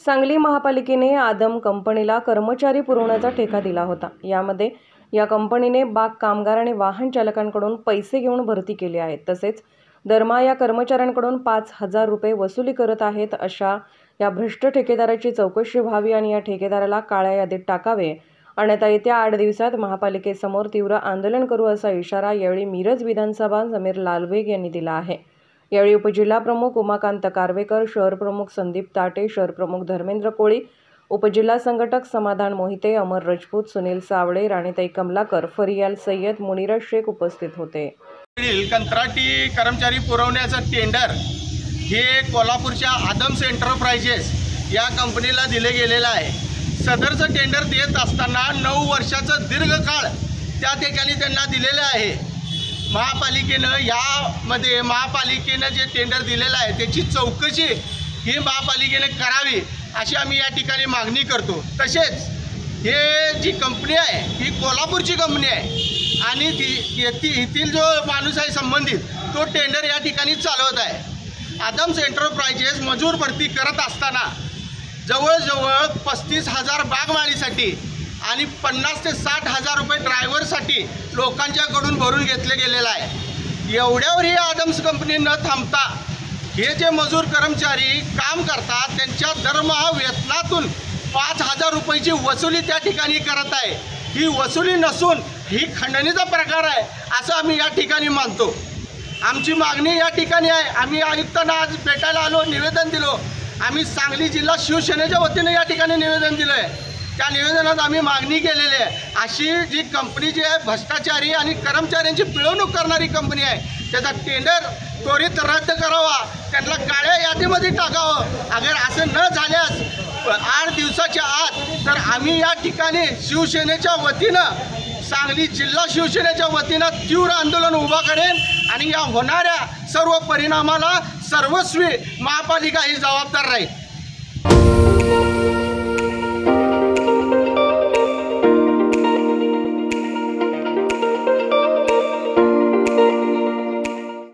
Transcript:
सांगली महापालिकेने आदम कंपनीला कर्मचारी पुरवण्याचा ठेका दिला होता। यामध्ये या कंपनीने बाग कामगार आणि वाहन चालकांकडून पैसे घेऊन भरती केली आहे। तसेच दरमहा या कर्मचाऱ्यांकडून 5,000 रुपये वसुली करत आहेत। अशा या भ्रष्ट ठेकेदाराची चौकशी व्हावी आणि या ठेकेदाराला काळ्या यादीत टाकावे, अन्यथा येत्या 8 दिवसात महापालिकेसमोर तीव्र आंदोलन करू असा इशारा यावेळी मिरज विधानसभा समीर लालवेग यांनी दिला आहे। यावेळी उपजिल्हा प्रमुख उमाकांत कारवेकर, शहर प्रमुख संदीप ताटे, शहर प्रमुख धर्मेंद्र कोळी, उपजिल्हा संघटक समाधान मोहिते, अमर राजपूत, सुनील सावळे, राणीताई कमलाकर, फरियाल सय्यद, मुनीरा शेख उपस्थित होते। कंत्राटी कर्मचारी पुरवण्याचं टेंडर हे कोल्हापूरच्या आदम्स एंटरप्राइजेस या कंपनीला दिले गेलेलं आहे। सदरचं टेंडर देत असताना 9 वर्षाचं दीर्घकाळ त्या ठिकाणी त्यांना दिलेलं आहे। महापालिकेनं जे टेंडर दिलेलं आहे त्याची चौकशी ही महापालिकेने करावी अशी आम्ही या ठिकाणी मागणी करतो। तसेच हे जी कंपनी आहे ही कोल्हापूरची कंपनी आहे आणि इथील जो माणूस आहे संबंधित तो टेंडर या ठिकाणी चालवत आहे। आदम्स एंटरप्राइजेस मजूर भरती करत असताना जवळजवळ 35,000 बागमाळीसाठी आणि 50,000 ते 60,000 रुपये ड्रायव्हरसाठी लोकांच्याकडून भरून घेतले गेलेलं आहे। एवढ्यावर ही आदम्स कंपनी न थांबता हे जे मजूर कर्मचारी काम करतात त्यांच्या दरमहा वेतनातून 5,000 रुपयाची वसुली त्या ठिकाणी करत आहे। ही वसुली नसून ही खंडणीचा प्रकार आहे असं आम्ही या ठिकाणी मानतो। आमची मागणी या ठिकाणी आहे। आम्ही आयुक्तांना आज भेटायला आलो, निवेदन दिलो। आम्ही सांगली जिल्हा शिवसेनेच्या वतीने या ठिकाणी निवेदन दिलं आहे। त्या निवेदनात आम्ही मागणी केलेली आहे अशी जी कंपनी जी आहे भ्रष्टाचारी आणि कर्मचाऱ्यांची पिळवणूक करणारी कंपनी आहे त्याचा टेंडर त्वरित रद्द करावा, त्यांना काळ्या यादीमध्ये टाकावं। अगर असं न झाल्यास 8 दिवसाच्या आत तर आम्ही या ठिकाणी शिवसेनेच्या वतीनं सांगली जिल्हा शिवसेनेच्या वतीनं तीव्र आंदोलन उभा करेन आणि या होणाऱ्या सर्व परिणामाला सर्वस्वी महापालिका ही जबाबदार राहील।